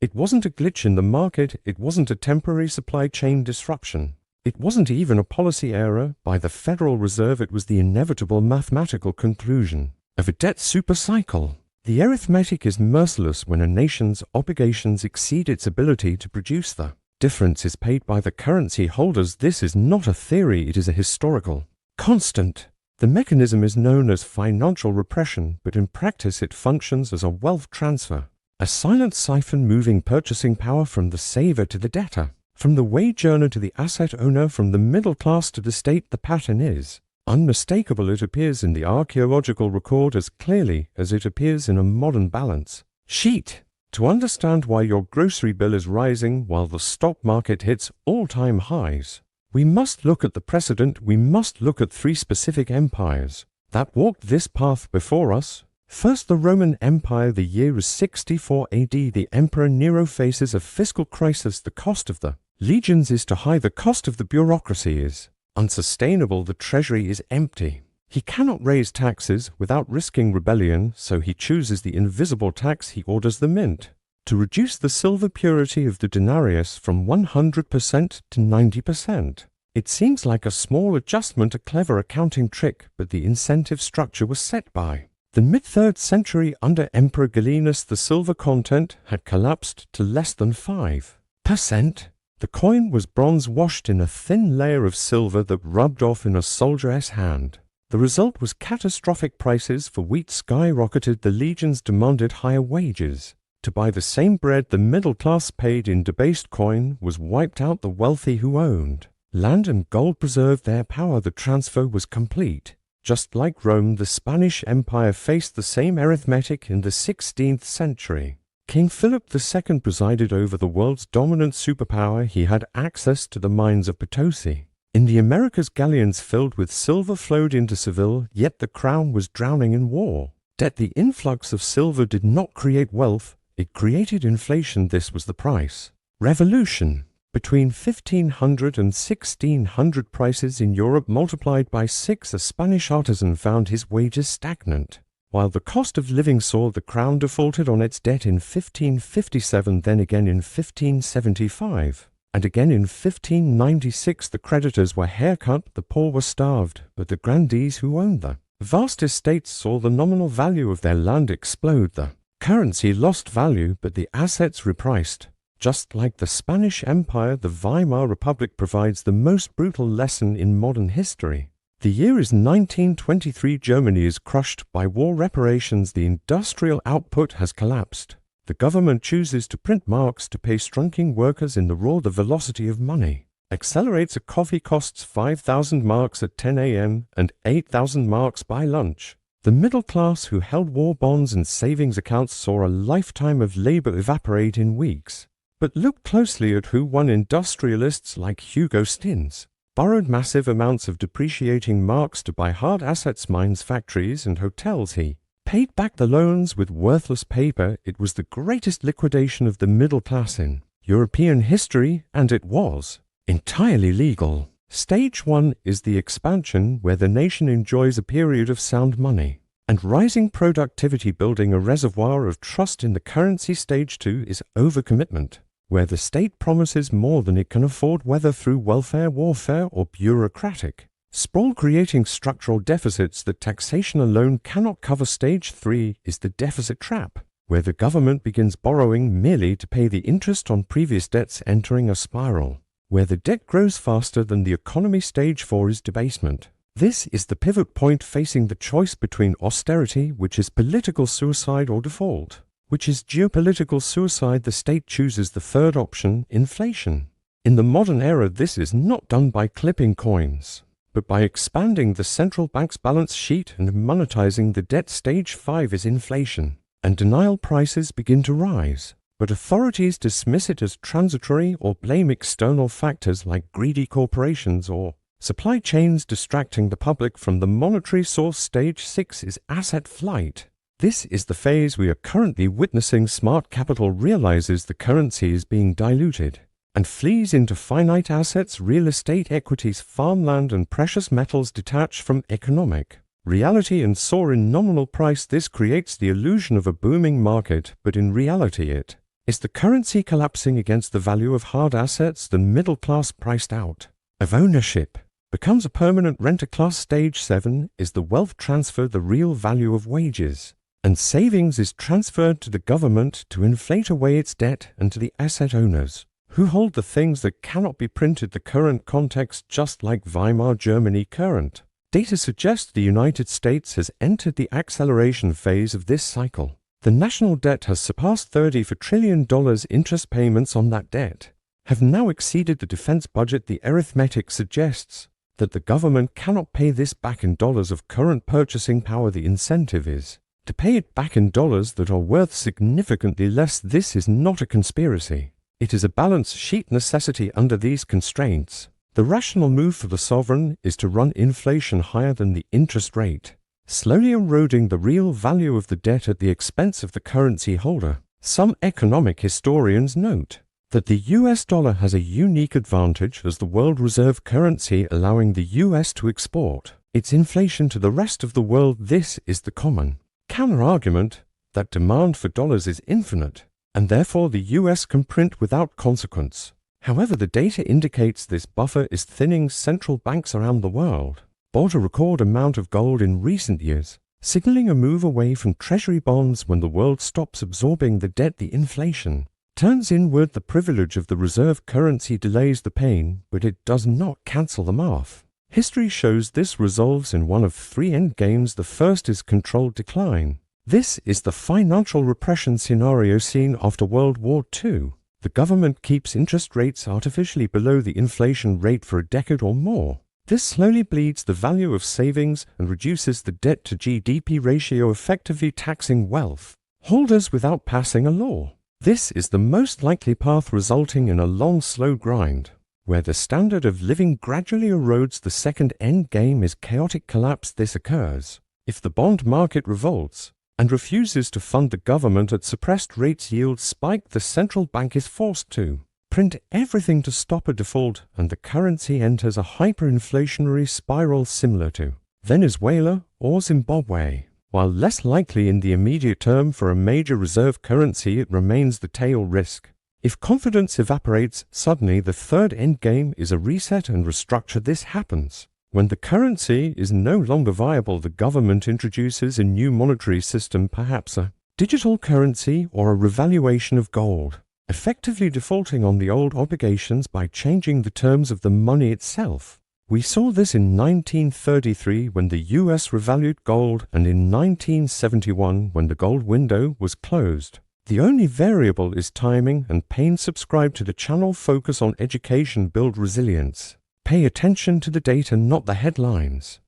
It wasn't a glitch in the market, it wasn't a temporary supply chain disruption. It wasn't even a policy error by the Federal Reserve, it was the inevitable mathematical conclusion of a debt supercycle. The arithmetic is merciless when a nation's obligations exceed its ability to produce. The difference is paid by the currency holders. This is not a theory, it is a historical constant. The mechanism is known as financial repression, but in practice it functions as a wealth transfer, a silent siphon moving purchasing power from the saver to the debtor, from the wage earner to the asset owner, from the middle class to the state. The pattern is unmistakable. It appears in the archaeological record as clearly as it appears in a modern balance sheet. To understand why your grocery bill is rising while the stock market hits all-time highs, we must look at the precedent. We must look at three specific empires that walked this path before us. First, the Roman Empire. The year is 64 AD. The Emperor Nero faces a fiscal crisis. The cost of the legions is too high. The cost of the bureaucracy is unsustainable. The treasury is empty. He cannot raise taxes without risking rebellion, so he chooses the invisible tax. He orders the mint to reduce the silver purity of the denarius from 100% to 90%. It seems like a small adjustment, a clever accounting trick, but the incentive structure was set by the mid-3rd century under Emperor Gallienus. The silver content had collapsed to less than 5%. The coin was bronze washed in a thin layer of silver that rubbed off in a soldier's hand. The result was catastrophic. Prices for wheat skyrocketed. The legions demanded higher wages. To buy the same bread the middle class paid in debased coin was wiped out. The wealthy who owned land and gold preserved their power. The transfer was complete. Just like Rome, the Spanish Empire faced the same arithmetic in the 16th century. King Philip II presided over the world's dominant superpower. He had access to the mines of Potosi. In the Americas, galleons filled with silver flowed into Seville, yet the crown was drowning in war. Debt. The influx of silver did not create wealth, it created inflation. This was the price revolution. Between 1500 and 1600, prices in Europe multiplied by 6. A Spanish artisan found his wages stagnant, while the cost of living soared. The crown defaulted on its debt in 1557, then again in 1575, and again in 1596. The creditors were haircut, the poor were starved, but the grandees who owned the vast estates saw the nominal value of their land explode. The currency lost value, but the assets repriced. Just like the Spanish Empire, the Weimar Republic provides the most brutal lesson in modern history. The year is 1923. Germany is crushed by war reparations. The industrial output has collapsed. The government chooses to print marks to pay struggling workers in the raw. The velocity of money accelerates. A coffee costs 5,000 marks at 10 a.m. and 8,000 marks by lunch. The middle class who held war bonds and savings accounts saw a lifetime of labor evaporate in weeks. But look closely at who won. Industrialists like Hugo Stinnes borrowed massive amounts of depreciating marks to buy hard assets, mines, factories, and hotels. He paid back the loans with worthless paper. It was the greatest liquidation of the middle class in European history, and it was entirely legal. Stage 1 is the expansion, where the nation enjoys a period of sound money and rising productivity, building a reservoir of trust in the currency. Stage 2 is overcommitment, where the state promises more than it can afford, whether through welfare, warfare, or bureaucratic sprawl, creating structural deficits that taxation alone cannot cover. Stage 3 is the deficit trap, where the government begins borrowing merely to pay the interest on previous debts, entering a spiral where the debt grows faster than the economy. Stage 4 is debasement. This is the pivot point, facing the choice between austerity, which is political suicide, or default, which is geopolitical suicide. The state chooses the third option, inflation. In the modern era, this is not done by clipping coins, but by expanding the central bank's balance sheet and monetizing the debt. Stage 5 is inflation, and denial. Prices begin to rise, but authorities dismiss it as transitory or blame external factors like greedy corporations or supply chains distracting the public from the monetary source. Stage 6 is asset flight. This is the phase we are currently witnessing. Smart capital realizes the currency is being diluted and flees into finite assets. Real estate, equities, farmland, and precious metals detach from economic reality and soar in nominal price. This creates the illusion of a booming market, but in reality it Is the currency collapsing against the value of hard assets, the middle class priced out of ownership becomes a permanent renter class? Stage 7 is the wealth transfer, the real value of wages and savings is transferred to the government to inflate away its debt and to the asset owners, who hold the things that cannot be printed. The current context, just like Weimar Germany current data suggests, the United States has entered the acceleration phase of this cycle. The national debt has surpassed $34 trillion. Interest payments on that debt have now exceeded the defense budget. The arithmetic suggests that the government cannot pay this back in dollars of current purchasing power. The incentive is to pay it back in dollars that are worth significantly less. This is not a conspiracy. It is a balance sheet necessity. Under these constraints, the rational move for the sovereign is to run inflation higher than the interest rate, slowly eroding the real value of the debt at the expense of the currency holder. Some economic historians note that the US dollar has a unique advantage as the world reserve currency, allowing the US to export its inflation to the rest of the world. This is the common counter-argument that demand for dollars is infinite, and therefore the US can print without consequence. However, the data indicates this buffer is thinning. Central banks around the world bought a record amount of gold in recent years, signaling a move away from treasury bonds. When the world stops absorbing the debt, the inflation turns inward. The privilege of the reserve currency delays the pain, but it does not cancel the math. History shows this resolves in one of three endgames. The first is controlled decline. This is the financial repression scenario seen after World War II. The government keeps interest rates artificially below the inflation rate for a decade or more. This slowly bleeds the value of savings and reduces the debt to GDP ratio, effectively taxing wealth holders without passing a law. This is the most likely path, resulting in a long, slow grind, where the standard of living gradually erodes. The second end game is chaotic collapse. This occurs if the bond market revolts and refuses to fund the government at suppressed rates. Yields spike. The central bank is forced to print everything to stop a default, and the currency enters a hyperinflationary spiral similar to Venezuela or Zimbabwe. While less likely in the immediate term for a major reserve currency, it remains the tail risk. If confidence evaporates suddenly, the third endgame is a reset and restructure. This happens when the currency is no longer viable. The government introduces a new monetary system, perhaps a digital currency or a revaluation of gold, effectively defaulting on the old obligations by changing the terms of the money itself. We saw this in 1933 when the US revalued gold, and in 1971 when the gold window was closed. The only variable is timing and pain. Subscribe to the channel. Focus on education, build resilience. Pay attention to the data, not the headlines.